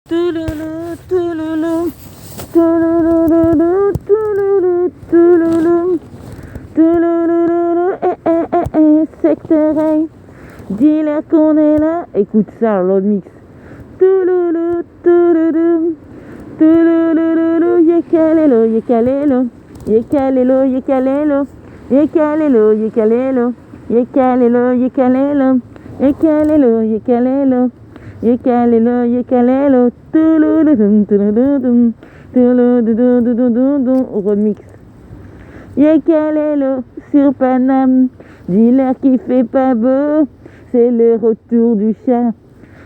Touloulou, touloulou, touloulouloulou, touloulou, touloulou, touloulouloulou, secteur A, dis-leur qu'on est là, écoute ça, le mix. Touloulou, touloulou, touloulouloulou, yekalelo, yekalelo, yekalelo, yekalelo, yekalelo, yekalelo, yekalelo, yekalelo, yekalelo, yekalelo. Yekalelo, yekalelo, toulouloudoum, toulouloudoum, toulouloudoum, remix. Yekalelo, sur Paname, dis-leur qu'il fait pas beau, c'est le retour du chat.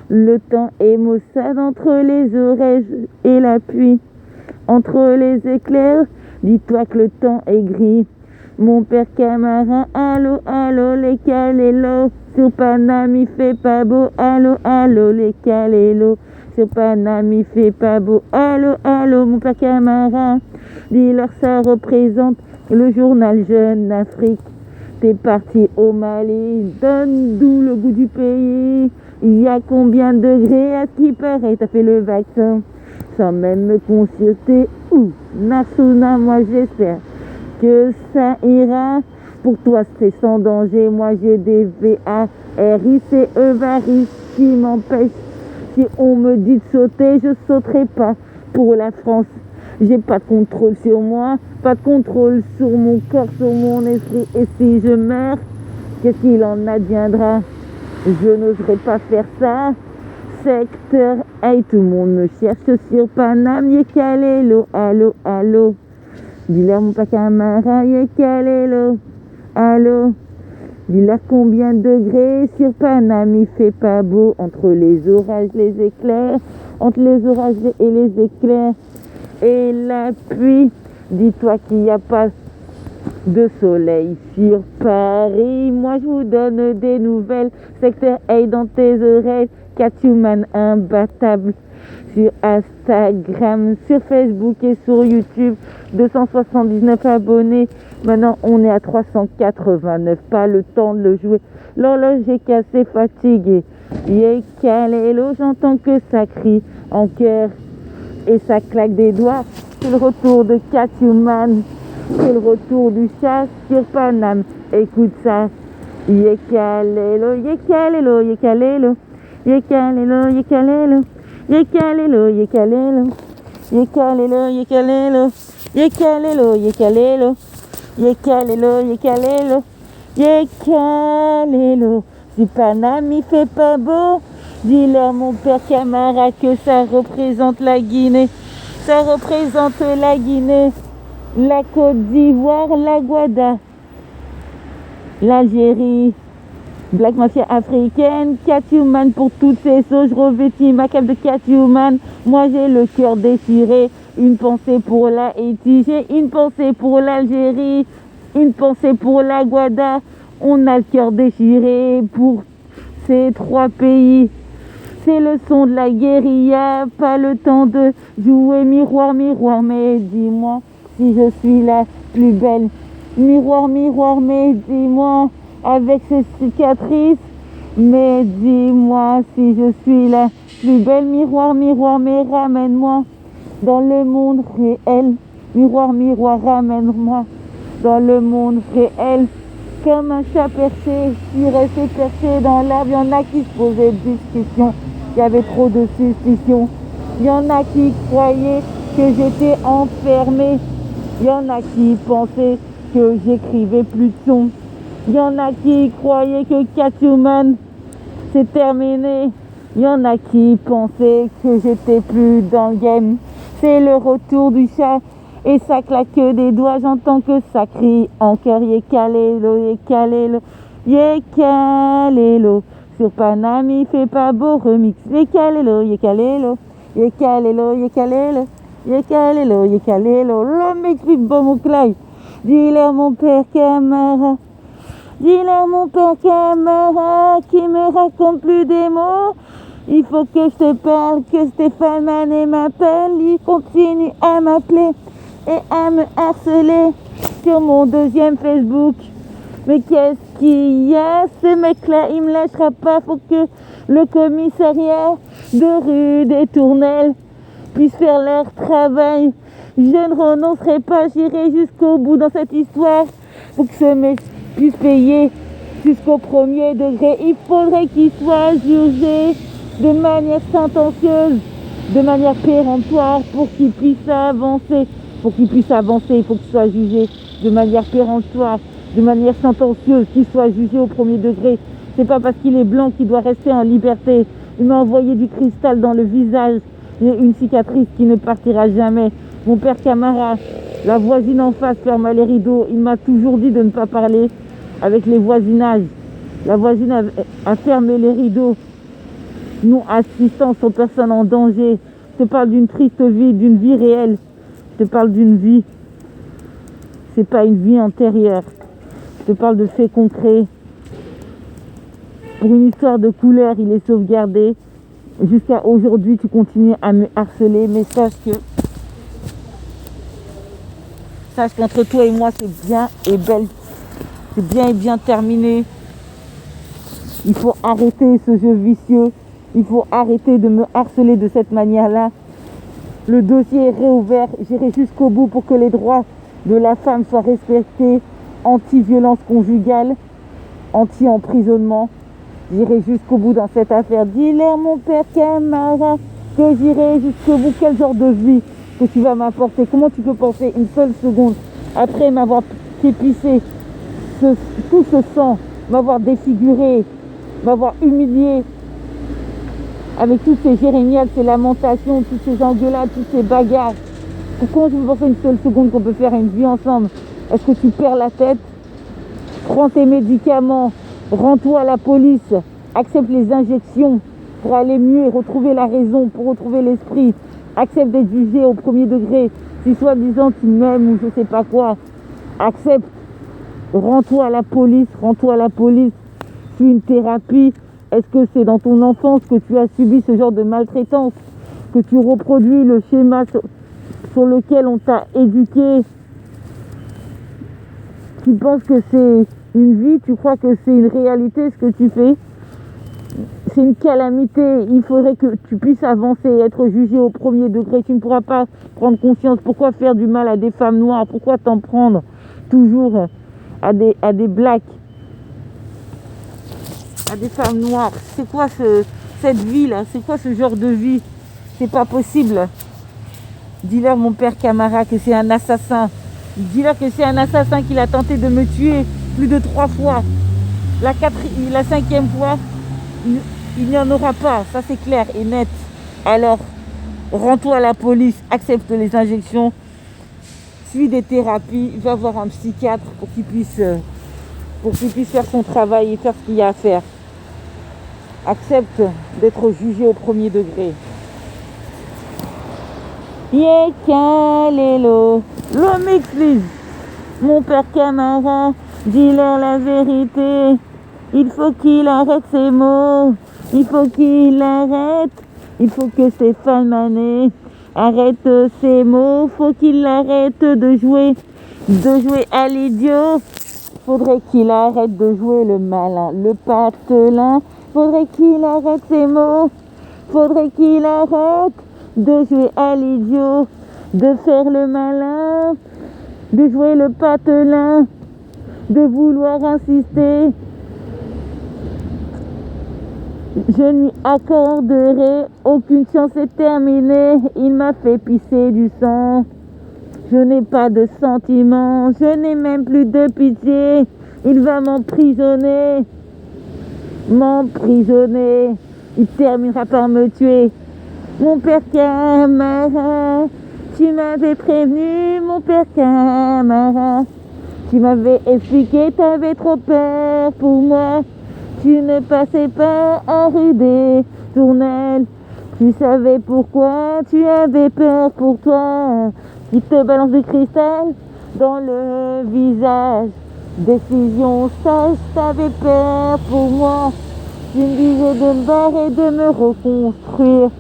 Le temps est maussade entre les orages et la pluie, entre les éclairs, dis-toi que le temps est gris. Mon père Camara, allô, allô, les calélos, sur Paname il fait pas beau, allô, allô, les calélos, sur Paname il fait pas beau, allô, allô, mon père Camara, dis-leur ça représente le journal Jeune Afrique. T'es parti au Mali, donne-nous le goût du pays, il y a combien de degrés à ce qui paraît, t'as fait le vaccin, sans même me consulter, Nassouna, moi j'espère que ça ira. Pour toi c'est sans danger, moi j'ai des VARICE varices qui m'empêchent. Si on me dit de sauter, je sauterai pas. Pour la France, j'ai pas de contrôle sur moi, pas de contrôle sur mon corps, sur mon esprit. Et si je meurs, qu'est-ce qu'il en adviendra? Je n'oserais pas faire ça. Secteur, hey, tout le monde me cherche sur Paname, yekalelo, allô, allô. Dis-leur mon père Camara, yekalelo, allô. Dis-leur combien de degrés sur Paname il fait pas beau, entre les orages, les éclairs, entre les orages et les éclairs et la pluie. Dis-toi qu'il n'y a pas de soleil sur Paris. Moi je vous donne des nouvelles. Secteur A dans tes oreilles. Catwoman imbattable sur Instagram, sur Facebook et sur YouTube. 279 abonnés. Maintenant on est à 389. Pas le temps de le jouer. L'horloge est cassée, fatiguée. Yekalelo, j'entends que ça crie en chœur et ça claque des doigts. C'est le retour de Catwoman. C'est le retour du chat sur Paname. Écoute ça. Yekalelo, yekalelo, yekalelo. Yekalelo, yekalelo. Yekalelo, yekalelo. Yekalelo, yekalelo. Yekalelo, yekalelo. Yekalelo, yekalelo. Yekalelo. Si Paname il fait pas beau, dis-leur mon père Camara que ça représente la Guinée. Ça représente la Guinée, la Côte d'Ivoire, la Guada, l'Algérie, Black Mafia africaine, Catwoman pour toutes ces sauces. Je revêtis ma cape de Catwoman. Moi j'ai le cœur déchiré. Une pensée pour la Haïti, j'ai une pensée pour l'Algérie, une pensée pour la Guada. On a le cœur déchiré pour ces trois pays. C'est le son de la guérilla, pas le temps de jouer miroir, miroir, mais dis-moi si je suis la plus belle. Miroir, miroir, mais dis-moi avec ces cicatrices, mais dis-moi si je suis la plus belle. Miroir, miroir, mais ramène-moi dans le monde réel. Miroir, miroir, ramène-moi dans le monde réel. Comme un chat perché, je suis resté perché dans l'arbre. Il y en a qui se posaient des questions, il y avait trop de suspicions. Il y en a qui croyaient que j'étais enfermé. Il y en a qui pensaient que j'écrivais plus de sons. Il y en a qui croyaient que Catwoman c'est terminé. Il y en a qui pensaient que j'étais plus dans le game. C'est le retour du chat et ça claque des doigts. J'entends que ça crie en cœur. Yekalelo, yekalelo, yekalelo. Sur Paname il fait pas beau, remix. Yekalelo, yekalelo, yekalelo, yekalelo, yekalelo, yekalelo. Le mec plus bon mon clay. Dis-leur mon père Camara. Dis-leur mon père Camara qui me raconte plus des mots. Il faut que je te parle, que Stéphane Manet m'appelle. Il continue à m'appeler et à me harceler sur mon deuxième Facebook. Mais qu'est-ce qu'il y a? Ce mec-là, il me lâchera pas. Faut que le commissariat de rue des Tournelles puissent faire leur travail. Je ne renoncerai pas, j'irai jusqu'au bout dans cette histoire pour que ce mec puisse payer jusqu'au premier degré. Il faudrait qu'il soit jugé de manière sentencieuse, de manière péremptoire pour qu'il puisse avancer. Pour qu'il puisse avancer, il faut qu'il soit jugé de manière péremptoire, de manière sentencieuse, qu'il soit jugé au premier degré. C'est pas parce qu'il est blanc qu'il doit rester en liberté. Il m'a envoyé du cristal dans le visage. J'ai une cicatrice qui ne partira jamais. Mon père Camara, la voisine en face ferma les rideaux. Il m'a toujours dit de ne pas parler avec les voisinages. La voisine a fermé les rideaux. Non assistance aux personnes en danger. Je te parle d'une triste vie, d'une vie réelle. Je te parle d'une vie. C'est pas une vie antérieure. Je te parle de faits concrets. Pour une histoire de couleur, il est sauvegardé. Jusqu'à aujourd'hui, tu continues à me harceler, mais sache qu'entre toi et moi, c'est bien et belle. C'est bien et bien terminé. Il faut arrêter ce jeu vicieux. Il faut arrêter de me harceler de cette manière-là. Le dossier est réouvert. J'irai jusqu'au bout pour que les droits de la femme soient respectés. Anti-violence conjugale, anti-emprisonnement. J'irai jusqu'au bout dans cette affaire. Dis-leur, mon père Camara, que j'irai jusqu'au bout. Quel genre de vie que tu vas m'apporter? Comment tu peux penser une seule seconde, après m'avoir épicé tout ce sang, m'avoir défiguré, m'avoir humilié, avec toutes ces jérémiades, ces lamentations, toutes ces engueulades, toutes ces bagarres? Pourquoi tu peux penser une seule seconde qu'on peut faire une vie ensemble? Est-ce que tu perds la tête? Prends tes médicaments. Rends-toi à la police, accepte les injections pour aller mieux et retrouver la raison, pour retrouver l'esprit. Accepte d'être jugé au premier degré. Si soi-disant tu m'aimes ou je sais pas quoi, accepte. Rends-toi à la police, Suis une thérapie. Est-ce que c'est dans ton enfance que tu as subi ce genre de maltraitance, que tu reproduis le schéma sur lequel on t'a éduqué? Tu penses que c'est une vie, tu crois que c'est une réalité ce que tu fais? C'est une calamité. Il faudrait que tu puisses avancer, être jugé au premier degré. Tu ne pourras pas prendre conscience. Pourquoi faire du mal à des femmes noires? Pourquoi t'en prendre toujours à des blacks, à des femmes noires? C'est quoi cette vie-là? C'est quoi ce genre de vie? C'est pas possible. Dis-leur, mon père Camara, que c'est un assassin. Dis-leur que c'est un assassin qu'il a tenté de me tuer plus de 3 fois. La 5e fois, il n'y en aura pas. Ça, c'est clair et net. Alors, rends-toi à la police, accepte les injections, suis des thérapies, va voir un psychiatre pour qu'il puisse faire son travail et faire ce qu'il y a à faire. Accepte d'être jugé au premier degré. Yekalelo, le mix, please. Mon père Camara, dis-leur la vérité. Il faut qu'il arrête ces mots. Il faut qu'il arrête. Il faut que Stéphane Manet arrête ces mots. Faut qu'il arrête de jouer à l'idiot. Faudrait qu'il arrête de jouer le malin, le patelin. Faudrait qu'il arrête ces mots. Faudrait qu'il arrête de jouer à l'idiot, de faire le malin, de jouer le patelin, de vouloir insister. Je n'y accorderai aucune chance, c'est terminé. Il m'a fait pisser du sang. Je n'ai pas de sentiments, je n'ai même plus de pitié. Il va m'emprisonner. Il terminera par me tuer. Mon père Camara, tu m'avais prévenu, mon père Camara. Tu m'avais expliqué, t'avais trop peur pour moi. Tu ne passais pas en rue des Tournelles. Tu savais pourquoi, tu avais peur pour toi. Qui te balance du cristal dans le visage. Décision sage, t'avais peur pour moi. Tu me disais de me barrer, de me reconstruire,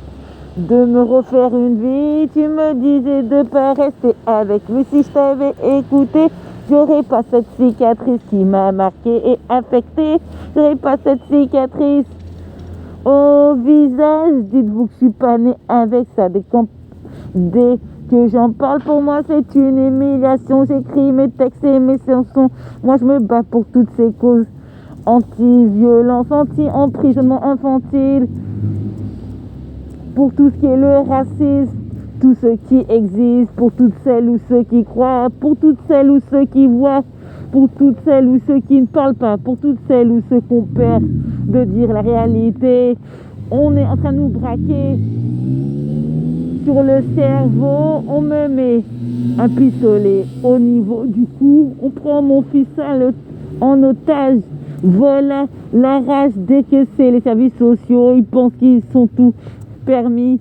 de me refaire une vie. Tu me disais de pas rester avec lui. Si je t'avais écouté, j'aurais pas cette cicatrice qui m'a marqué et affecté. J'aurais pas cette cicatrice. Au visage, dites-vous que je suis pas née avec ça. Dès que j'en parle, pour moi c'est une humiliation. J'écris mes textes et mes chansons. Moi je me bats pour toutes ces causes. Anti-violence, anti-emprisonnement infantile. Pour tout ce qui est le racisme. Tout ce qui existe. Pour toutes celles ou ceux qui croient. Pour toutes celles ou ceux qui voient. Pour toutes celles ou ceux qui ne parlent pas. Pour toutes celles ou ceux qu'on perd de dire la réalité. On est en train de nous braquer sur le cerveau. On me met un pistolet au niveau du cou. On prend mon fils en otage. Voilà la rage dès que c'est les services sociaux. Ils pensent qu'ils sont tout permis.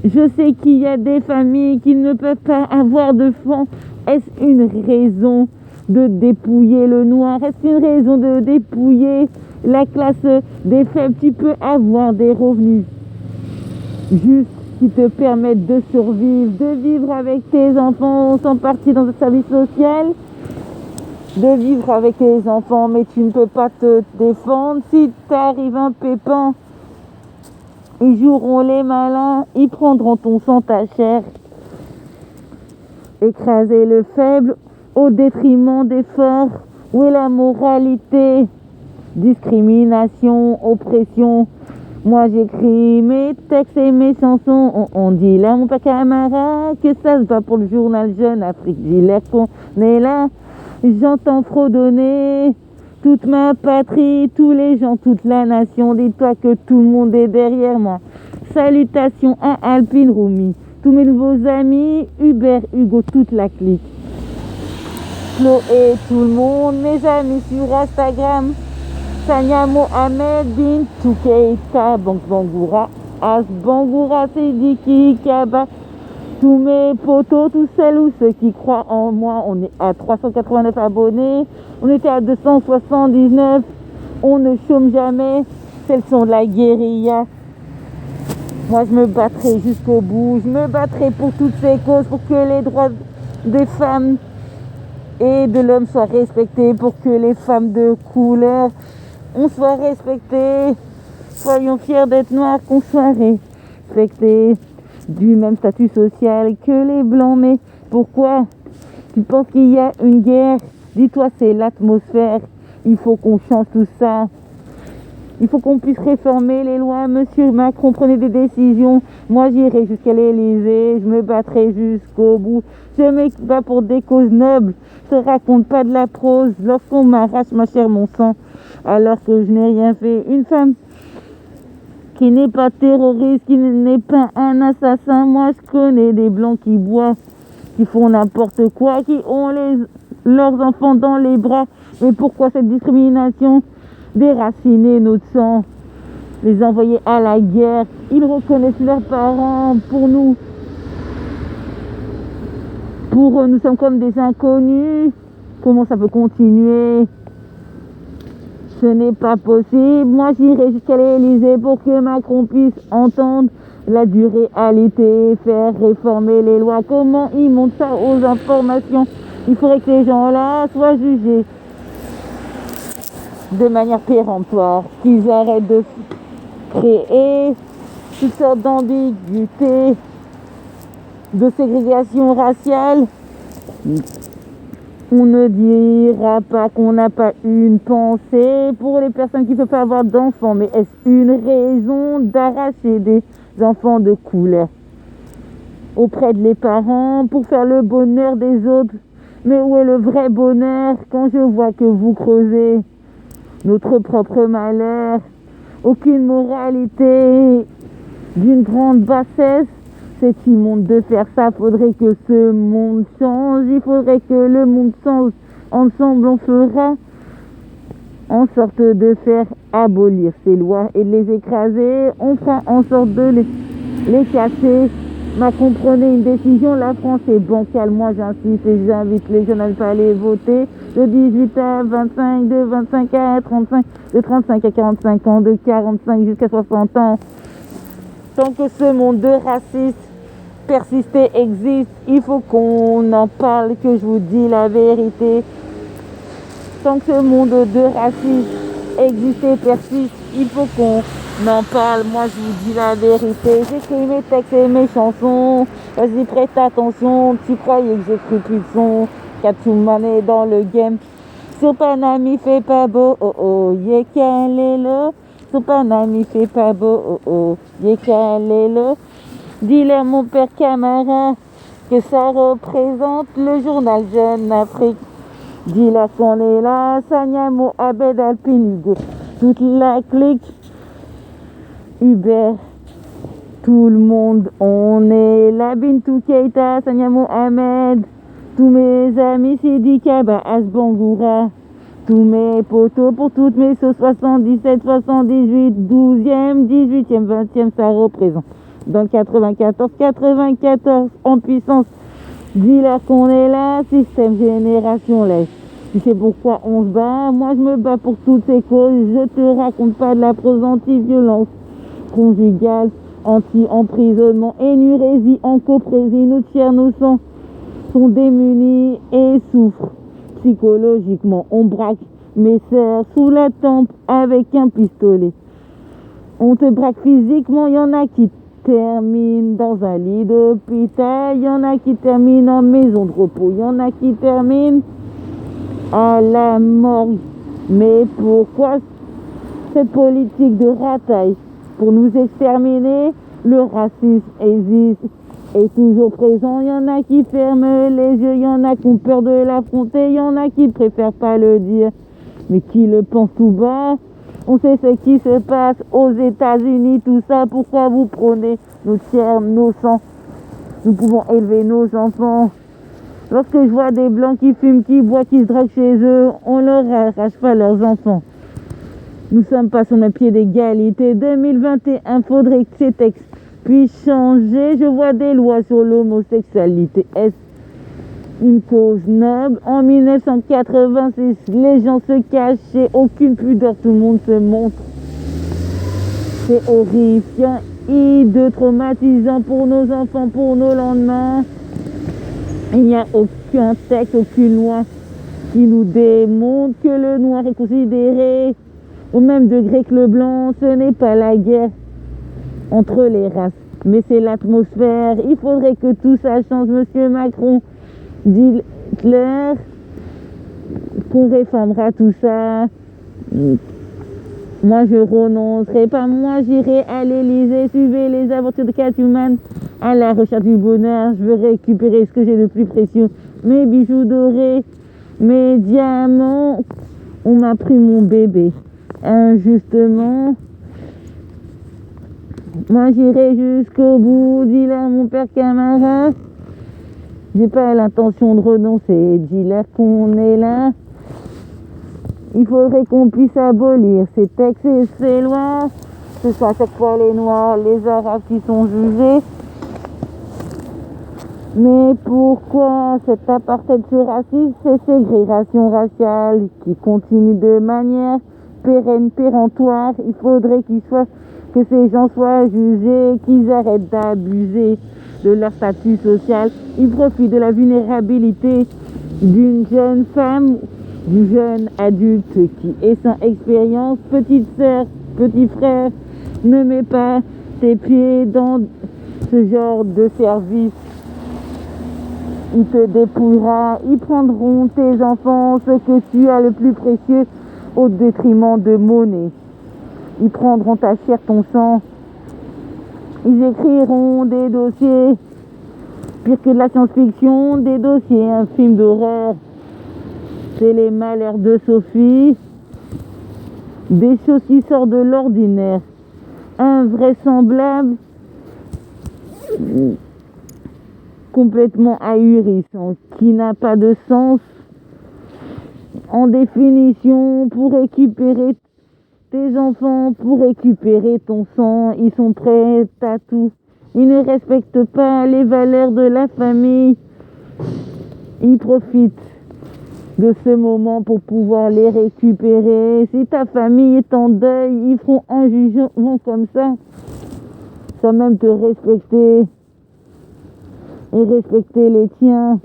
Je sais qu'il y a des familles qui ne peuvent pas avoir d'enfants. Est-ce une raison de dépouiller le noir? Est-ce une raison de dépouiller la classe des faibles? Tu peux avoir des revenus juste qui te permettent de survivre, de vivre avec tes enfants sans partir dans un service social, de vivre avec tes enfants, mais tu ne peux pas te défendre. Si t'arrive un pépin, ils joueront les malins, ils prendront ton sang, ta chair. Écraser le faible au détriment des forts. Où est la moralité? Discrimination, oppression. Moi j'écris mes textes et mes chansons. On dit là mon père camarade que ça se bat pour le journal Jeune Afrique. Dis l'air qu'on est là. J'entends fredonner toute ma patrie, tous les gens, toute la nation. Dis-toi que tout le monde est derrière moi. Salutations à Alpine Roumi, tous mes nouveaux amis, Hubert, Hugo, toute la clique. Flo et tout le monde, mes amis sur Instagram. Sanya Mohamed, Bintou Keita, Bangoura, As Bangoura, Sidiki, Kaba. Tous mes potos, tous celles ou ceux qui croient en moi. On est à 389 abonnés. On était à 279. On ne chôme jamais. C'est le son de la guérilla. Moi, je me battrai jusqu'au bout. Je me battrai pour toutes ces causes, pour que les droits des femmes et de l'homme soient respectés, pour que les femmes de couleur, on soit respectés. Soyons fiers d'être noirs, qu'on soit respectés. Du même statut social que les blancs. Mais pourquoi tu penses qu'il y a une guerre? Dis-toi, c'est l'atmosphère. Il faut qu'on change tout ça. Il faut qu'on puisse réformer les lois. Monsieur Macron, prenez des décisions. Moi, j'irai jusqu'à l'Élysée. Je me battrai jusqu'au bout. Je me bats pour des causes nobles. Je ne raconte pas de la prose. Lorsqu'on m'arrache ma chair, mon sang, alors que je n'ai rien fait. Une femme qui n'est pas terroriste, qui n'est pas un assassin. Moi, je connais des blancs qui boivent, qui font n'importe quoi, qui ont leurs enfants dans les bras. Mais pourquoi cette discrimination? Déraciner notre sang, les envoyer à la guerre. Ils reconnaissent leurs parents. Pour nous, pour eux, nous sommes comme des inconnus. Comment ça peut continuer? Ce n'est pas possible. Moi, j'irai jusqu'à l'Élysée pour que Macron puisse entendre la dure réalité, faire réformer les lois. Comment ils montent ça aux informations? Il faudrait que ces gens-là soient jugés de manière péremptoire, qu'ils arrêtent de créer toutes sortes d'ambiguïtés, de ségrégation raciale. On ne dira pas qu'on n'a pas une pensée pour les personnes qui ne peuvent pas avoir d'enfants, mais est-ce une raison d'arracher des enfants de couleur auprès de les parents pour faire le bonheur des autres? Mais où est le vrai bonheur quand je vois que vous creusez notre propre malheur? Aucune moralité, d'une grande bassesse. C'est immonde de faire ça. Faudrait que ce monde change. Il faudrait que le monde change. Ensemble, on fera en sorte de faire abolir ces lois et de les écraser. On fera en sorte de les casser. Macron, prenez une décision. La France est bancale. Moi, j'insiste et j'invite les jeunes à ne pas aller voter. De 18 à 25, de 25 à 35, de 35 à 45 ans, de 45 jusqu'à 60 ans. Tant que ce monde de racistes persiste et existe, il faut qu'on en parle, que je vous dis la vérité. Tant que ce monde de racistes existe et persiste, il faut qu'on n'en parle, moi je vous dis la vérité. J'écris mes textes et mes chansons. Vas-y, prête attention. Tu croyais que j'ai cru plus de son. Catwoman est dans le game. Son panami fait pas beau, oh oh, y'a qu'elle est là. Son panami fait pas beau, oh oh, y'a qu'elle est là. Dis-leur mon père Camara que ça représente le journal Jeune Afrique. Dis-leur qu'on est là, Sanyamo, Abed, Alpine, Hugo. Toute la clique, Hubert, tout le monde, on est là. Bintou Keita, Sanyamo, Ahmed. Tous mes amis, Sidi Kaba, Asbangoura. Tous mes potos pour toutes mes sauces, 77, 78, 12e, 18e, 20e, ça représente. Dans le 94, 94 en puissance. Dis-leur qu'on est là, système génération laisse. Tu sais pourquoi on se bat? Moi je me bats pour toutes ces causes. Je te raconte pas de la prose anti-violence conjugale, anti-emprisonnement, énurésie, en coprésie. Nos chairs, nos sangs sont démunis et souffrent psychologiquement. On braque mes sœurs sous la tempe avec un pistolet. On te braque physiquement, y en a qui terminent dans un lit d'hôpital, y en a qui terminent en maison de repos, y en a qui terminent à la morgue. Mais pourquoi cette politique de rataille? Pour nous exterminer, le racisme existe, est toujours présent. Il y en a qui ferment les yeux, il y en a qui ont peur de l'affronter, il y en a qui préfèrent pas le dire, mais qui le pensent tout bas. On sait ce qui se passe aux États-Unis, tout ça. Pourquoi vous prônez nos chairs, nos sangs? Nous pouvons élever nos enfants. Lorsque je vois des blancs qui fument, qui boivent, qui se draguent chez eux, on leur arrache pas leurs enfants. Nous sommes pas sur un pied d'égalité. 2021, faudrait que ces textes puissent changer. Je vois des lois sur l'homosexualité. Est-ce une cause noble? En 1986, les gens se cachaient, aucune pudeur, tout le monde se montre. C'est horrifiant, hideux, traumatisant pour nos enfants, pour nos lendemains. Il n'y a aucun texte, aucune loi qui nous démontre que le noir est considéré au même degré que le blanc. Ce n'est pas la guerre entre les races, mais c'est l'atmosphère. Il faudrait que tout ça change, monsieur Macron. Dit clair qu'on réformera tout ça. Moi je renoncerai pas, moi j'irai à l'Elysée, suivez les aventures de Catwoman à la recherche du bonheur. Je veux récupérer ce que j'ai de plus précieux, mes bijoux dorés, mes diamants. On m'a pris mon bébé injustement. Moi j'irai jusqu'au bout, dis-leur mon père Camara. J'ai pas l'intention de renoncer, dis-leur qu'on est là. Il faudrait qu'on puisse abolir ces textes et ces lois. Ce soit à chaque fois les Noirs, les Arabes qui sont jugés. Mais pourquoi cet apartheid, ce racisme, ces ségrégations raciales qui continuent de manière péremptoire? Il faudrait que ces gens soient jugés, qu'ils arrêtent d'abuser de leur statut social. Ils profitent de la vulnérabilité d'une jeune femme, du jeune adulte qui est sans expérience. Petite sœur, petit frère, ne mets pas tes pieds dans ce genre de service. Il te dépouillera, ils prendront tes enfants, ce que tu as le plus précieux, au détriment de monnaie. Ils prendront ta chair, ton sang. Ils écriront des dossiers, pire que de la science-fiction, des dossiers, un film d'horreur. C'est les malheurs de Sophie, des choses qui sortent de l'ordinaire, invraisemblables, complètement ahurissant, qui n'a pas de sens. En définition, pour récupérer tes enfants, pour récupérer ton sang, ils sont prêts à tout. Ils ne respectent pas les valeurs de la famille. Ils profitent de ce moment pour pouvoir les récupérer. Si ta famille est en deuil, ils feront un jugement comme ça, sans même te respecter et respecter les tiens.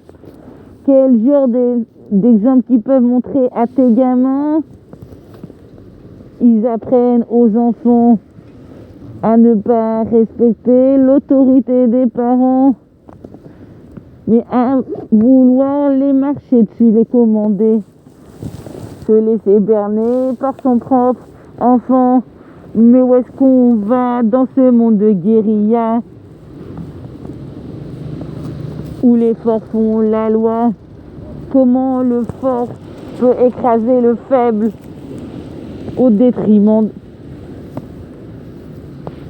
Quel genre d'exemple qu'ils peuvent montrer à tes gamins? Ils apprennent aux enfants à ne pas respecter l'autorité des parents, mais à vouloir les marcher dessus, les commander, se laisser berner par son propre enfant. Mais où est-ce qu'on va dans ce monde de guérilla où les forts font la loi? Comment le fort peut écraser le faible au détriment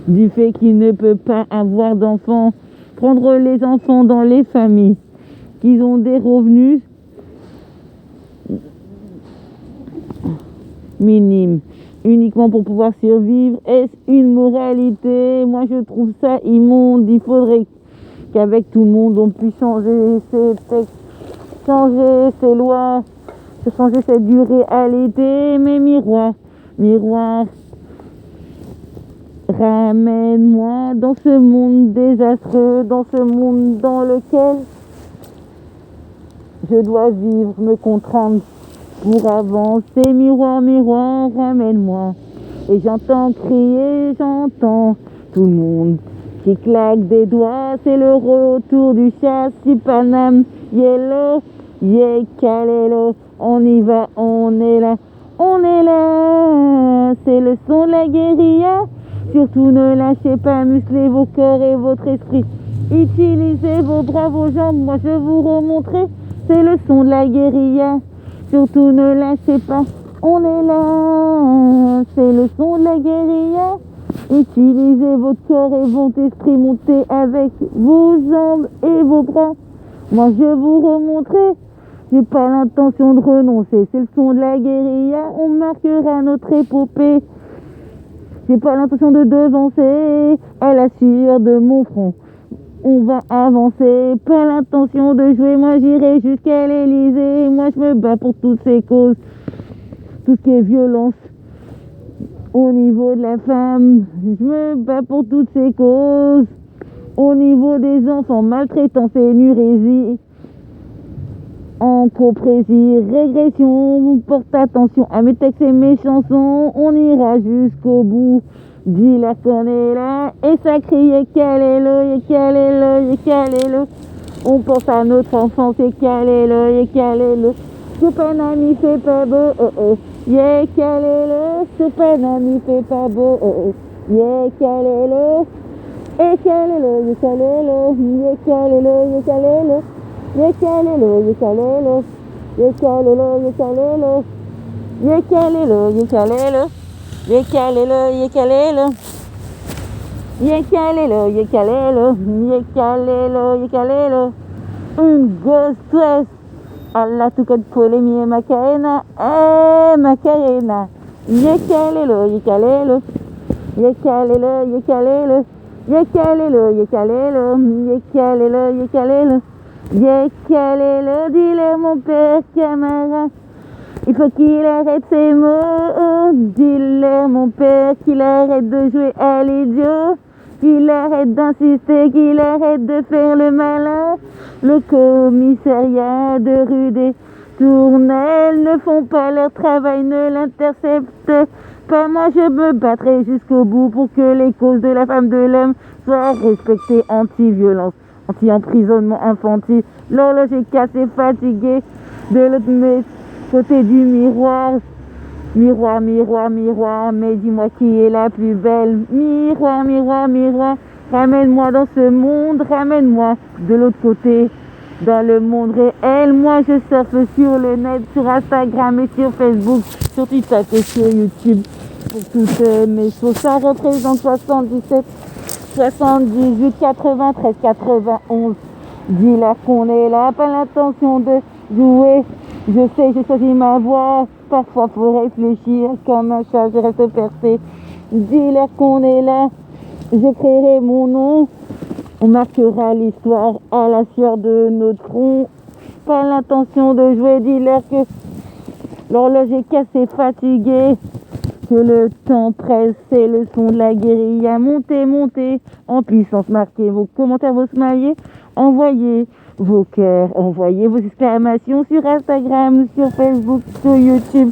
du fait qu'il ne peut pas avoir d'enfants? Prendre les enfants dans les familles qui ont des revenus minimes uniquement pour pouvoir survivre, est-ce une moralité? Moi je trouve ça immonde. Il faudrait qu'avec tout le monde on puisse changer ces textes, changer ces lois, changer cette durée réalité. Mais miroir, miroir, ramène-moi dans ce monde désastreux, dans ce monde dans lequel je dois vivre, me contraindre pour avancer. Miroir, miroir, ramène-moi. Et j'entends crier, j'entends tout le monde qui claque des doigts. C'est le retour du chat, si Paname, yellow, yeah, calelo. On y va, on est là, on est là. C'est le son de la guérilla. Surtout ne lâchez pas, musclez vos cœurs et votre esprit. Utilisez vos bras, vos jambes, moi je vous remontrerai. C'est le son de la guérilla. Surtout ne lâchez pas, on est là. C'est le son de la guérilla. Utilisez votre corps et votre esprit, montez avec vos jambes et vos bras. Moi je vous remontrerai. J'ai pas l'intention de renoncer. C'est le son de la guérilla. On marquera notre épopée. J'ai pas l'intention de devancer à la sueur de mon front. On va avancer, pas l'intention de jouer. Moi j'irai jusqu'à l'Elysée. Moi je me bats pour toutes ces causes. Tout ce qui est violence au niveau de la femme. Je me bats pour toutes ces causes. Au niveau des enfants, maltraitance et énurésie. Encoprésie, régression. Porte attention à mes textes et mes chansons. On ira jusqu'au bout. Dis-leur qu'on est là, et ça crie, calez-le, calez-le. On pense à notre enfance, et calez-le, calez-le. Ce panami fait pas beau, oh oh. Yeah, calez-le, ce panami fait pas beau, oh oh. Yeah, calez-le, et calez-le, calez-le. Yeah, calez-le, calez-le. Yeah, calez-le, calez-le. Yeah, calez-le, calez-le. Yeah, calez-le, calez-le. Yécalez-le, yécalez-le. Yécalez-le, yécalez-le. Yécalez-le, yécalez-le. Une grosse stress. Allah tout code polémie Macarena. Macarena. Yécalez-le, yécalez-le. Yécalez-le, yécalez-le. Yécalez-le, yécalez-le. Yécalez-le, yécalez-le. Yécalez-le, dis-le mon père camarade. Il faut qu'il arrête ses mots, dis-leur mon père qu'il arrête de jouer à l'idiot, qu'il arrête d'insister, qu'il arrête de faire le malin. Le commissariat de rue des Tournelles ne font pas leur travail, ne l'interceptent pas. Moi je me battrai jusqu'au bout pour que les causes de la femme, de l'homme soient respectées. Anti-violence, anti-emprisonnement infantile. L'horloge est cassée, fatiguée de l'autre côté du miroir. Miroir, miroir, miroir, mais dis-moi qui est la plus belle. Miroir, miroir, miroir, ramène-moi dans ce monde, ramène-moi de l'autre côté, dans le monde réel. Moi je surfe sur le net, sur Instagram et sur Facebook, sur TikTok et sur YouTube. Pour toutes mes choses, ça représente 77, 78, 93, 91. Dis-leur qu'on est là, pas l'intention de jouer. Je sais, j'ai choisi ma voix. Parfois faut réfléchir, comme un chat, je reste percé. Dis-leur qu'on est là, je créerai mon nom. On marquera l'histoire à la sueur de notre front. Pas l'intention de jouer, dis-leur que l'horloge est cassée, fatiguée, que le temps presse, c'est le son de la guérilla. Montez, montez en puissance, marquez vos commentaires, vos smileys, envoyez vos cœurs, envoyez vos exclamations sur Instagram, sur Facebook, sur YouTube.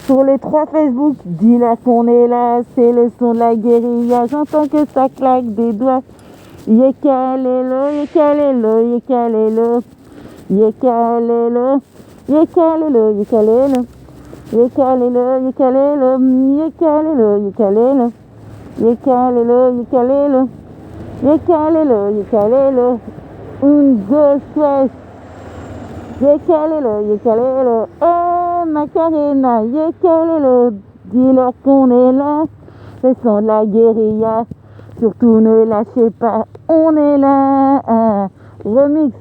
Sur les 3 Facebook, dis-leur qu'on est là, c'est le son de la guérilla. J'entends que ça claque des doigts. Yekalelo, yekalelo, yekalelo. Yekalelo, yekalelo, yekalelo. Yekalelo, yekalelo, yekalelo, yekalelo. Yekalelo, yekalelo. Yekalelo, yekalelo. Un, deux, trois. Yekalelo, yekalelo. Oh, Macarena, yekalelo. Dis-leur qu'on est là. Le son de la guérilla. Surtout ne lâchez pas. On est là. Remix.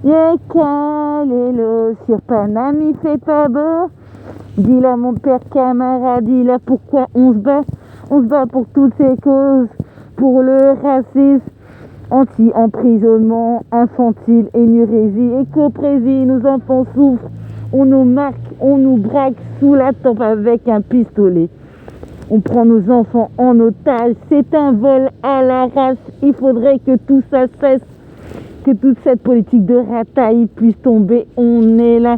Yekalelo. Sur Paname, il fait pas beau. Dis-leur mon père camarade. Dis-leur pourquoi on se bat. On se bat pour toutes ces causes. Pour le racisme. Anti-emprisonnement, infantile, énurésie, écoprésie, nos enfants souffrent, on nous marque, on nous braque sous la tempe avec un pistolet. On prend nos enfants en otage, c'est un vol à l'arrache, il faudrait que tout ça cesse, que toute cette politique de rataille puisse tomber, on est là.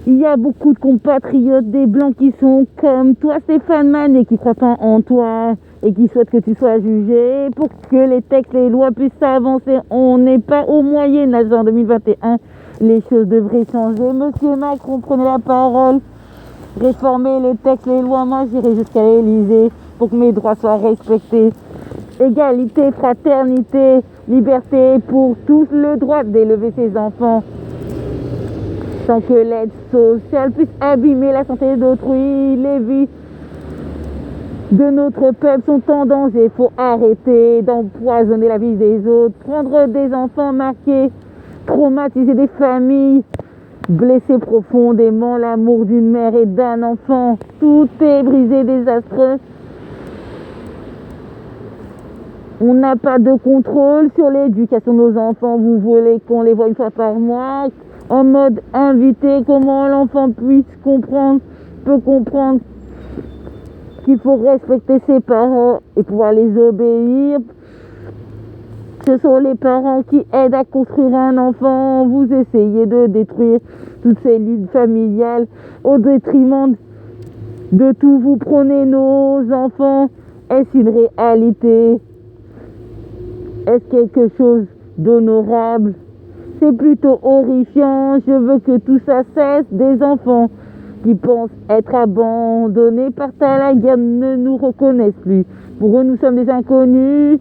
Il y a beaucoup de compatriotes, des blancs qui sont comme toi Stéphane Mann et qui croient pas en toi et qui souhaitent que tu sois jugé pour que les textes, les lois puissent avancer. On n'est pas au Moyen-Âge en 2021. Les choses devraient changer. Monsieur Macron, prenez la parole. Réformer les textes, les lois. Moi, j'irai jusqu'à l'Élysée pour que mes droits soient respectés. Égalité, fraternité, liberté pour tous, le droit d'élever ses enfants. Sans que l'aide sociale puisse abîmer la santé d'autrui, les vies de notre peuple sont en danger. Il faut arrêter d'empoisonner la vie des autres, prendre des enfants marqués, traumatiser des familles, blesser profondément l'amour d'une mère et d'un enfant. Tout est brisé, désastreux. On n'a pas de contrôle sur l'éducation de nos enfants. Vous voulez qu'on les voie une fois par mois en mode invité, comment l'enfant peut comprendre qu'il faut respecter ses parents et pouvoir les obéir. Ce sont les parents qui aident à construire un enfant. Vous essayez de détruire toutes ces luttes familiales au détriment de tout. Vous prenez nos enfants. Est-ce une réalité? Est-ce quelque chose d'honorable? C'est plutôt horrifiant. Je veux que tout ça cesse. Des enfants qui pensent être abandonnés partent à la guerre, ne nous reconnaissent plus. Pour eux, nous sommes des inconnus.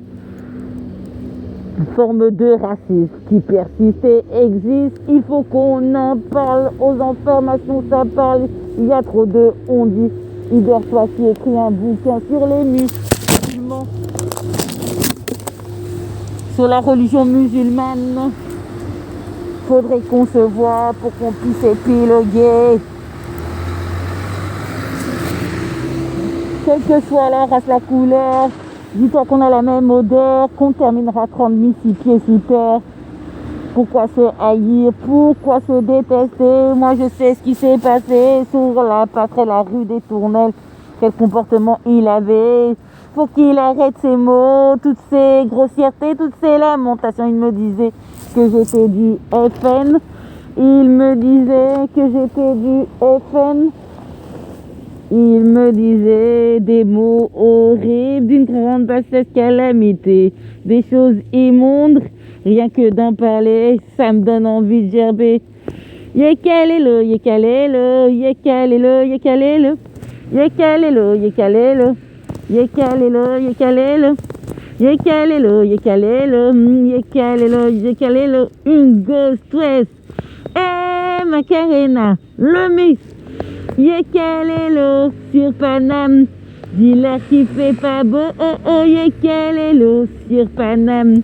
Une forme de racisme qui persiste et existe. Il faut qu'on en parle aux informations, ça parle. Il y a trop de on-dit. Hubert-toi qui écrit un bouquin sur les musulmans, sur la religion musulmane. Faudrait qu'on se voie pour qu'on puisse épiloguer. Quelle que soit la race, la couleur, dis-toi qu'on a la même odeur, qu'on terminera 30 000 pieds sous terre. Pourquoi se haïr? Pourquoi se détester? Moi je sais ce qui s'est passé sur la passerelle, la rue des Tournelles. Quel comportement il avait. Faut qu'il arrête ces mots, toutes ces grossièretés, toutes ces lamentations. Il me disait que j'étais du FN. Il me disait que j'étais du FN. Il me disait des mots horribles, d'une grande bassesse calamité, des choses immondes, rien que d'en parler, ça me donne envie de gerber. Yekalelo, yekalelo, yekalelo, yekalelo, yekalelo, yekalelo, yekalelo, yekalelo, yekalelo, yekalelo, yekalelo, yekalelo, une grosse stress. Eh, Macarena, le mix. Yekalelo sur Paname, dis-leur qu'il fait pas beau, oh oh, yekalelo sur Paname,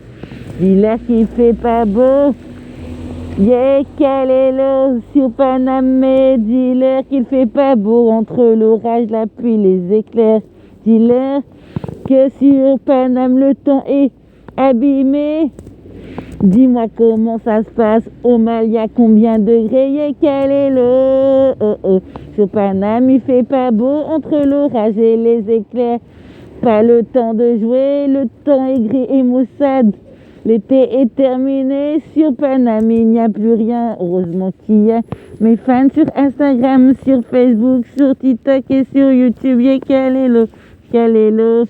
dis-leur qu'il fait pas beau, yekalelo sur Paname, mais dis-leur qu'il fait pas beau, entre l'orage, la pluie, les éclairs, dis-leur que sur Paname le temps est abîmé. Dis-moi comment ça se passe au Mali, il y a combien de degrés, yekalelo, oh oh. Sur Paname, il fait pas beau, entre l'orage et les éclairs. Pas le temps de jouer, le temps est gris et maussade. L'été est terminé, sur Paname il n'y a plus rien, heureusement qu'il y a mes fans sur Instagram, sur Facebook, sur TikTok et sur YouTube. Yeah, quel est le,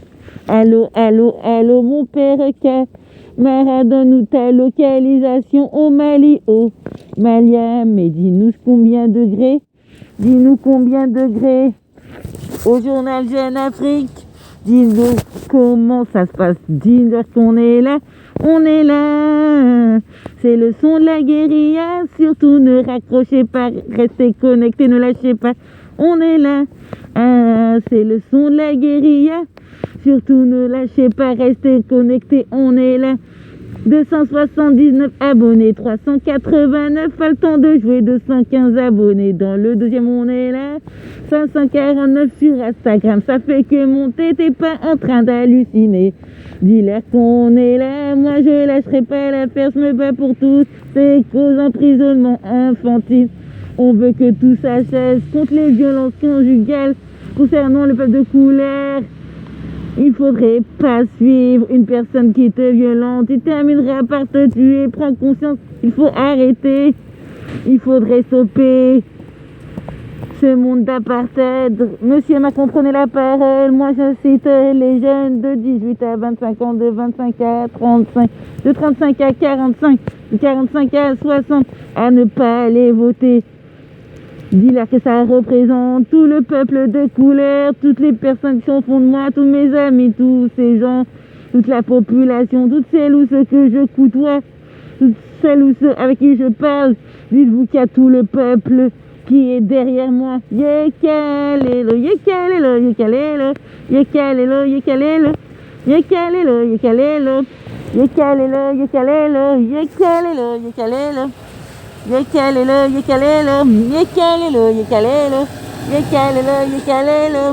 allô, allô, allô, mon père camarade, donne-nous ta localisation au Mali, au Malia, mais dis-nous combien de degrés, dis-nous combien de degrés, au journal Jeune Afrique. Dis-nous comment ça se passe, dis-leur qu'on est là, on est là. C'est le son de la guérilla, surtout ne raccrochez pas, restez connectés, ne lâchez pas, on est là. Ah, c'est le son de la guérilla, surtout ne lâchez pas, restez connectés, on est là. 279 abonnés, 389, pas le temps de jouer, 215 abonnés, dans le deuxième on est là, 549 sur Instagram, ça fait que monter, t'es pas en train d'halluciner, dis-leur qu'on est là, moi je lâcherai pas l'affaire, je me bats pour tous ces causes d'emprisonnement infantile, on veut que tout ça cesse, contre les violences conjugales, concernant le peuple de couleur. Il faudrait pas suivre une personne qui était violente. Il terminera par te tuer. Prends conscience. Il faut arrêter. Il faudrait stopper ce monde d'apartheid. Monsieur Macron, prenez la parole. Moi, je cite les jeunes de 18 à 25 ans, de 25 à 35, de 35 à 45, de 45 à 60, à ne pas aller voter. Dis-leur que ça représente tout le peuple de couleur, toutes les personnes qui sont au fond de moi, tous mes amis, tous ces gens, toute la population, toutes celles ou ceux que je côtoie, toutes celles ou ceux avec qui je parle. Dites-vous qu'il y a tout le peuple qui est derrière moi. Yekalelo, yekalelo, yekalelo, yekalelo, yekalelo, yekalelo, yekalelo, yekalelo, yekalelo, yekalelo, yekalelo. Yekalelo, yekalelo, yekalelo, yekalelo, yekalelo, yekalelo,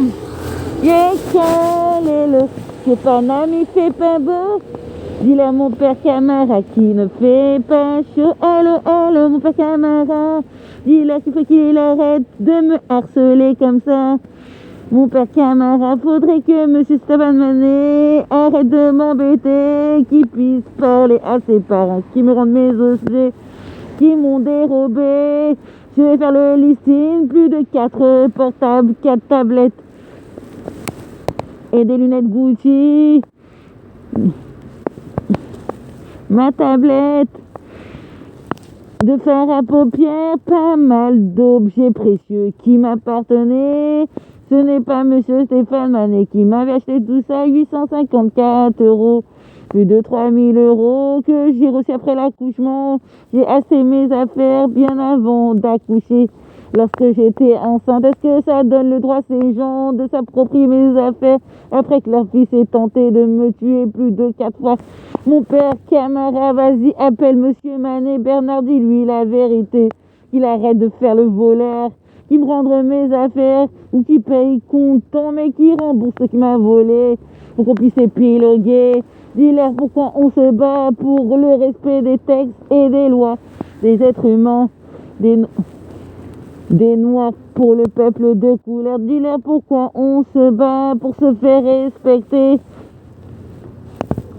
yekalelo. Que Paname il fait pas beau. Dis-le à mon père Camara qui ne fait pas chaud. Allô, allô, mon père Camara. Dis-le qu'il faut qu'il arrête de me harceler comme ça. Mon père Camara, faudrait que monsieur Staban Mané arrête de m'embêter, qu'il puisse parler à ses parents, qui me rendent mes objets, qui m'ont dérobé. Je vais faire le listing, plus de 4 portables, 4 tablettes et des lunettes Gucci. Ma tablette de fer à paupières, pas mal d'objets précieux qui m'appartenaient. Ce n'est pas monsieur Stéphane Manet qui m'avait acheté tout ça, 854 €. Plus de 3000 € que j'ai reçu après l'accouchement. J'ai acheté mes affaires bien avant d'accoucher. Lorsque j'étais enceinte, est-ce que ça donne le droit à ces gens de s'approprier mes affaires après que leur fils ait tenté de me tuer plus de 4 fois? Mon père Camara, vas-y, appelle monsieur Manet. Bernard, dis-lui la vérité. Qu'il arrête de faire le voleur, qu'il me rende mes affaires ou qu'il paye comptant, mais qu'il rembourse ce qu'il m'a volé pour qu'on puisse épiloguer. Dis-leur pourquoi on se bat pour le respect des textes et des lois, des êtres humains, des noirs pour le peuple de couleur. Dis-leur pourquoi on se bat pour se faire respecter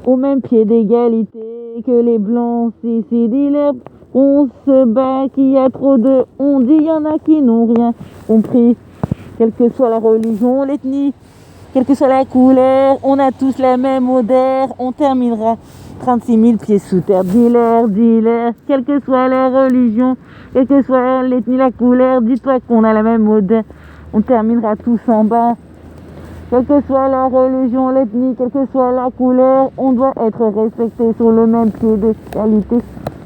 au même pied d'égalité que les blancs. Si, dis-leur on se bat, qu'il y a trop de on dit, il y en a qui n'ont rien compris, quelle que soit la religion, l'ethnie, quelle que soit la couleur, on a tous la même odeur, on terminera 36 000 pieds sous terre. Dis-leur, quelle que soit la religion, quelle que soit l'ethnie, la couleur, dis-toi qu'on a la même odeur, on terminera tous en bas. Quelle que soit la religion, l'ethnie, quelle que soit la couleur, on doit être respecté sur le même pied d'égalité,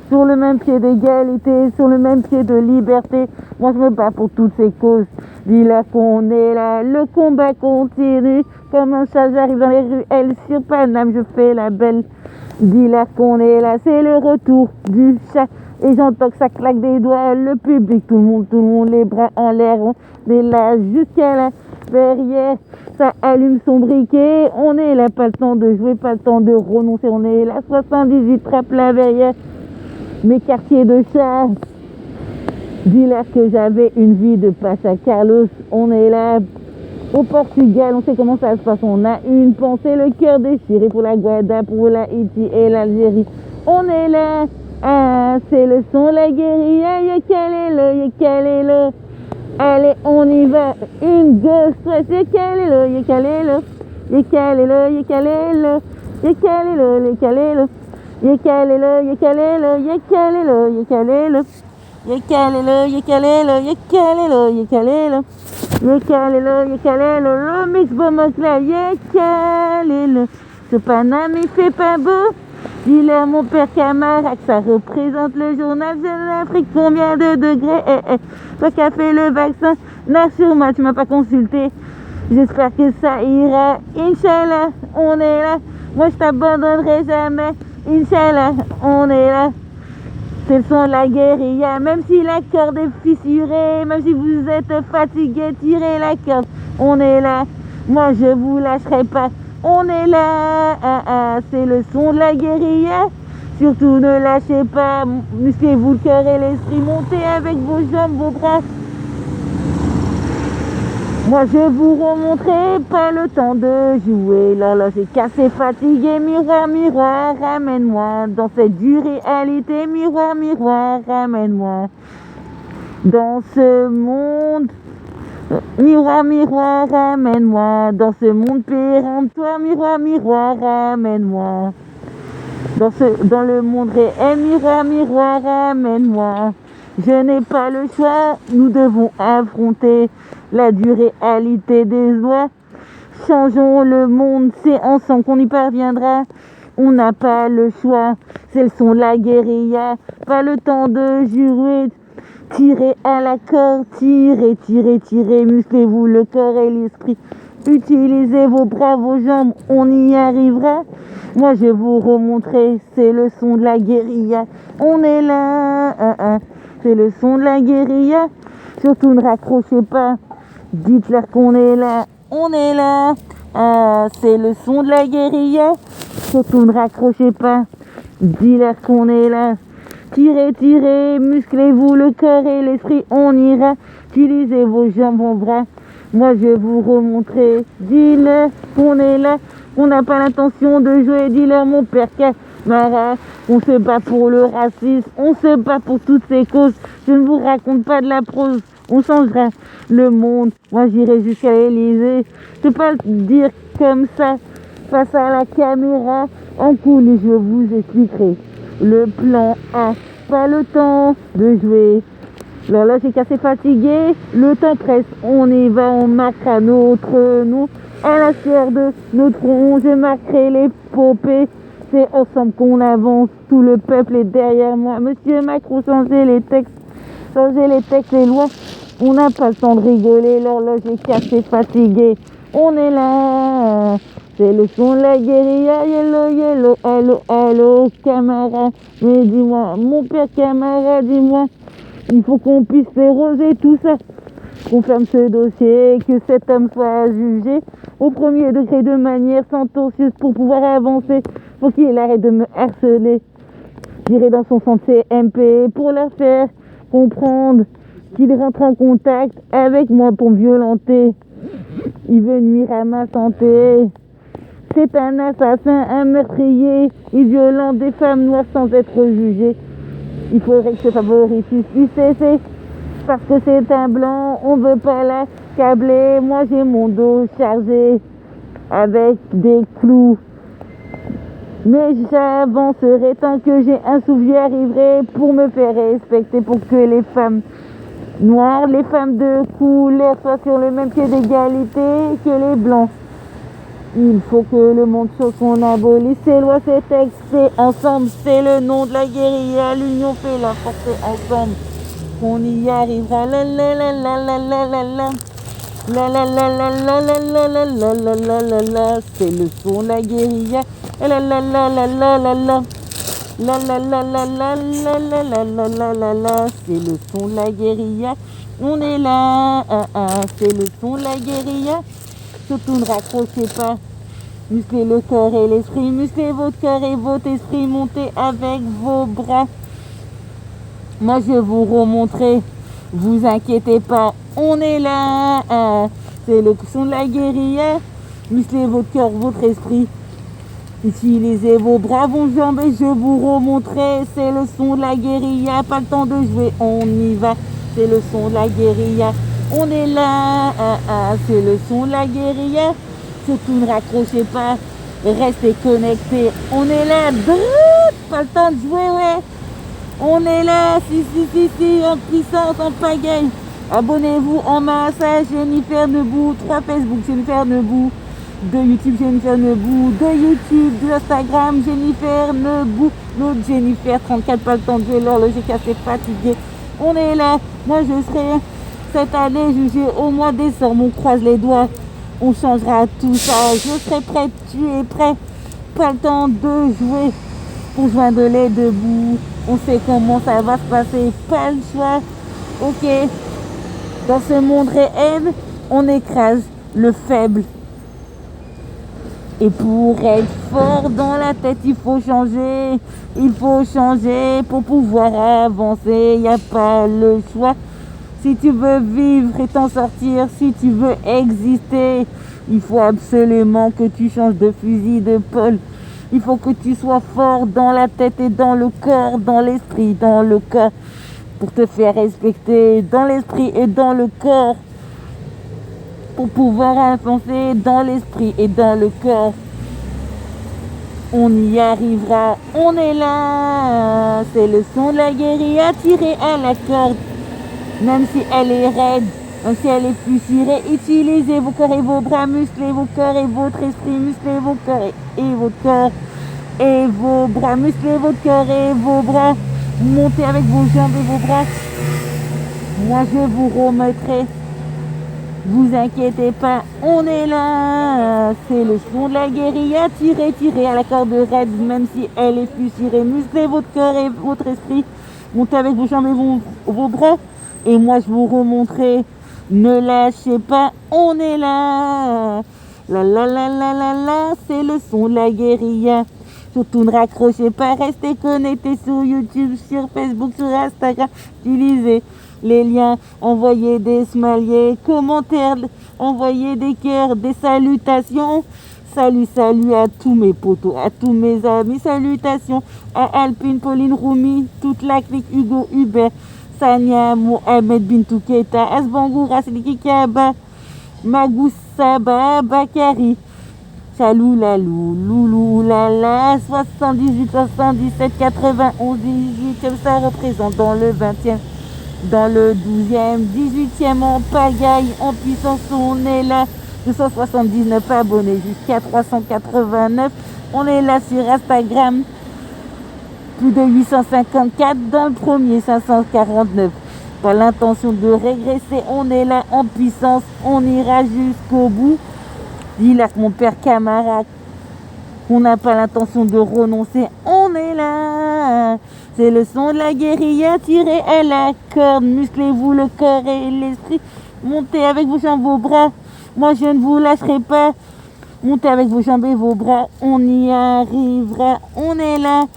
sur le même pied d'égalité, sur le même pied de liberté. Moi je me bats pour toutes ces causes. Dis-leur qu'on est là, le combat continue. Comme un chat, j'arrive dans les ruelles sur Paname, je fais la belle. Dis-leur qu'on est là, c'est le retour du chat. Et j'entends que ça claque des doigts, le public, tout le monde, les bras en l'air. On est là jusqu'à la verrière, ça allume son briquet. On est là, pas le temps de jouer, pas le temps de renoncer. On est là, 78, trappe la verrière. Mes quartiers de chat. Dis-leur que j'avais une vie de Pacha Carlos. On est là au Portugal, on sait comment ça se passe. On a une pensée, le cœur déchiré pour la Guadeloupe, pour la Haïti et l'Algérie. on est là. Ah, c'est le son de la guérilla, yakalelo. Allez, on y va. 1, 2, 3, yakalelo. Le mix bomocla, yakalelo. Ce Paname il fait pas beau. Dis-leur mon père camarade, ça représente le journal de l'Afrique. Combien de degrés? Toi qui as fait le vaccin, non sur moi, tu m'as pas consulté. J'espère que ça ira. Inch'Allah, on est là. Moi je t'abandonnerai jamais. Inch'Allah, on est là. C'est le son de la guérilla. Même si la corde est fissurée, même si vous êtes fatigué, tirez la corde. On est là. Moi je vous lâcherai pas. On est là, c'est le son de la guérilla. Surtout ne lâchez pas, musclez-vous le cœur et l'esprit, montez avec vos jambes, vos bras. Moi je vous remontrerai pas le temps de jouer. L'horloge est cassée, fatigué, miroir, miroir, ramène-moi dans cette dure réalité. Miroir, miroir, ramène-moi dans ce monde. Miroir, miroir, ramène-moi dans ce monde péremptoire. Miroir, miroir, ramène-moi dans le monde réel. Miroir, miroir, ramène-moi. Je n'ai pas le choix, nous devons affronter la dure réalité des lois. Changeons le monde, c'est ensemble qu'on y parviendra. On n'a pas le choix, c'est le son de la guérilla. Pas le temps de jurer. Tirez à la corde, tirez, musclez-vous le corps et l'esprit. Utilisez vos bras, vos jambes, on y arrivera. Moi je vous remontrerai, c'est le son de la guérilla. On est là, c'est le son de la guérilla. Surtout ne raccrochez pas, dites-leur qu'on est là. On est là, c'est le son de la guérilla. Surtout ne raccrochez pas, dites-leur qu'on est là. Tirez, musclez-vous le corps et l'esprit, on ira. Utilisez vos jambes, vos bras. Moi je vous remontrerai. Dis-leur qu'on est là, qu'on n'a pas l'intention de jouer. Dis-leur mon père camarade, on se bat pour le racisme, on se bat pour toutes ces causes. Je ne vous raconte pas de la prose, on changera le monde. Moi j'irai jusqu'à l'Élysée. Je peux pas le dire comme ça face à la caméra. En coulisses je vous expliquerai le plan A. Pas le temps de jouer. L'horloge est cassée, fatiguée, le temps presse, on y va, on marquera notre nom à la sueur de notre front. Je marquerai l'épopée, c'est ensemble qu'on avance, tout le peuple est derrière moi. Monsieur Macron, changez les textes, les lois. On n'a pas le temps de rigoler, l'horloge est cassée, fatiguée, on est là. C'est le son de la guérilla, yellow, hello, camarade. Mais dis-moi, mon père camarade, dis-moi, il faut qu'on puisse déroger tout ça. Qu'on ferme ce dossier, que cet homme soit jugé au premier degré de manière sentencieuse pour pouvoir avancer. Faut qu'il arrête de me harceler. J'irai dans son centre CMP pour leur faire comprendre qu'il rentre en contact avec moi pour me violenter. Il veut nuire à ma santé. C'est un assassin, un meurtrier. Il violente des femmes noires sans être jugé. Il faudrait que ce favoritisme puisse cesser. Parce que c'est un blanc, on veut pas l'accabler. Moi j'ai mon dos chargé avec des clous. Mais j'avancerai tant que j'ai un souffle, j'y arriverai pour me faire respecter, pour que les femmes noires, les femmes de couleur soient sur le même pied d'égalité que les blancs. Il faut que le monde chose qu'on abolisse ces lois, ces textes, c'est ensemble, c'est le nom de la guérilla, l'union fait la force, c'est ensemble qu'on y arrivera. La la la la la la la la. La la la la la la la la la la la la la, c'est le son de la guérilla. La la la la la la la la. La la la la la la la la la la la la, c'est le son de la guérilla. On est là, c'est le son de la guérilla. Surtout ne raccrochez pas. Musclez le corps et l'esprit, musclez votre cœur et votre esprit, montez avec vos bras. Moi je vous remontrerai, vous inquiétez pas, on est là, c'est le son de la guérilla. Musclez votre cœur, votre esprit, Utilisez vos bras, vos jambes et je vous remontrerai. C'est le son de la guérilla, pas le temps de jouer, on y va. C'est le son de la guérilla, on est là. C'est le son de la guérilla. Surtout ne raccrochez pas, restez connectés. On est là, pas le temps de jouer, ouais. On est là, si, en puissance, en pagaille. Abonnez-vous en masse à Jennifer Nebou, 3 Facebook, Jennifer Nebou, 2 YouTube, Jennifer Nebou, 2 YouTube, 2 Instagram, Jennifer Nebou, l'autre Jennifer, 34, pas le temps de jouer, l'horloge est cassé, fatigué. On est là, moi je serai cette année jugée au mois de décembre, on croise les doigts, on changera tout ça, je serai prête, tu es prêt, pas le temps de jouer pour joindre les deux bouts, on sait comment ça va se passer, pas le choix, ok. Dans ce monde réel, on écrase le faible. Et pour être fort dans la tête, il faut changer. Il faut changer pour pouvoir avancer. Il n'y a pas le choix. Si tu veux vivre et t'en sortir, si tu veux exister, il faut absolument que tu changes de fusil d'épaule. Il faut que tu sois fort dans la tête et dans le corps, dans l'esprit, dans le corps. Pour te faire respecter dans l'esprit et dans le corps, pour pouvoir avancer dans l'esprit et dans le corps. On y arrivera, on est là, c'est le son de la guérilla tirée à la corde, même si elle est raide, même si elle est fissurée, utilisez vos corps et vos bras, musclez vos corps et votre esprit, musclez vos corps et votre corps et vos bras, musclez votre corps et vos bras. Montez avec vos jambes et vos bras. Moi, je vous remettrai. Vous inquiétez pas, on est là. C'est le son de la guérilla. Tirez à la corde raide, même si elle est fissurée. Musclez votre cœur et votre esprit. Montez avec vos jambes et vos bras. Et moi, je vous remontrerai. Ne lâchez pas, on est là. La, c'est le son de la guérilla. Surtout ne raccrochez pas, restez connectés sur YouTube, sur Facebook, sur Instagram. Utilisez les liens, envoyez des smileys, commentaires, envoyez des cœurs, des salutations. Salut à tous mes potos, à tous mes amis. Salutations à Alpine, Pauline, Roumi, toute la clique, Hugo, Hubert, Sania, Mohamed, Bintou Keita, Asbangoura, Siliki Kaba, Magou Saba, Bakari. Chalou lalou, loulou lala, 78, 77, 91, 18e, ça représente dans le 20e, dans le 12e, 18e en pagaille, en puissance, on est là, 279 abonnés jusqu'à 389, on est là sur Instagram, plus de 854, dans le premier 549, pas l'intention de régresser, on est là en puissance, on ira jusqu'au bout. Dis-là que mon père camarade, on n'a pas l'intention de renoncer, on est là. C'est le son de la guérilla, tirez à la corde, musclez-vous le corps et l'esprit. Montez avec vos jambes, vos bras, moi je ne vous lâcherai pas. Montez avec vos jambes et vos bras, on y arrivera, on est là.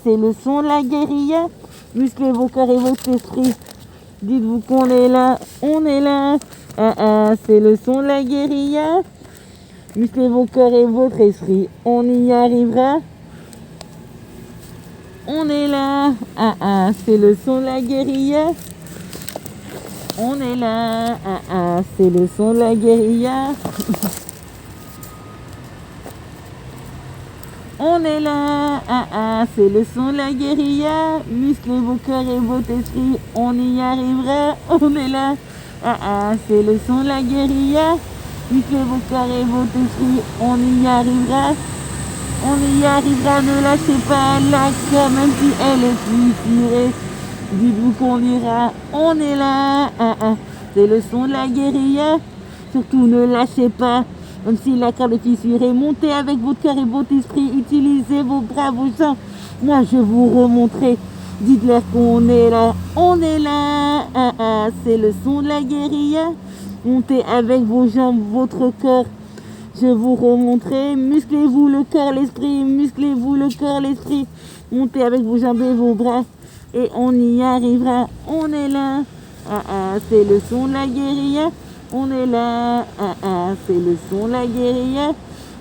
C'est le son de la guérilla, musclez vos corps et votre esprit. Dites-vous qu'on est là, on est là. C'est le son de la guérilla. Musclez vos corps et votre esprit. On y arrivera. On est là. C'est le son de la guérilla. On est là. C'est le son de la guérilla. On est là. C'est le son de la guérilla. Musclez vos corps et votre esprit. On y arrivera. On est là. C'est le son de la guérilla. Musclez vos corps et votre esprit. On y arrivera. On y arrivera. Ne lâchez pas la corde, même si elle est fissurée. Dites-vous qu'on ira. On est là. C'est le son de la guérilla. Surtout ne lâchez pas. Même si la corde est fissurée, montez avec votre cœur et votre esprit. Utilisez vos bras, vos jambes. Moi, je vous remontrerai. Dites-leur qu'on est là. On est là. C'est le son de la guérilla. Montez avec vos jambes, votre corps. Je vous remontrerai. Musclez-vous le corps, l'esprit. Musclez-vous le corps, l'esprit. Montez avec vos jambes et vos bras. Et on y arrivera. On est là. C'est le son de la guérilla. On est là, c'est le son de la guérilla.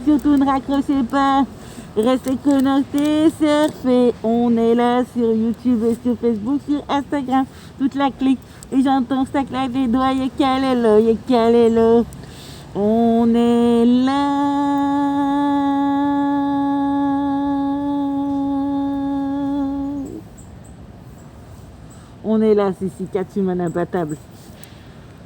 Surtout ne raccrochez pas, Restez connectés, surfez. On est là sur YouTube et sur Facebook, sur Instagram. Toute la clique. Et j'entends ça claque des doigts. Y'a Calelo, y'a Calelo. On est là. On est là, Sissi, Katsumana Batable.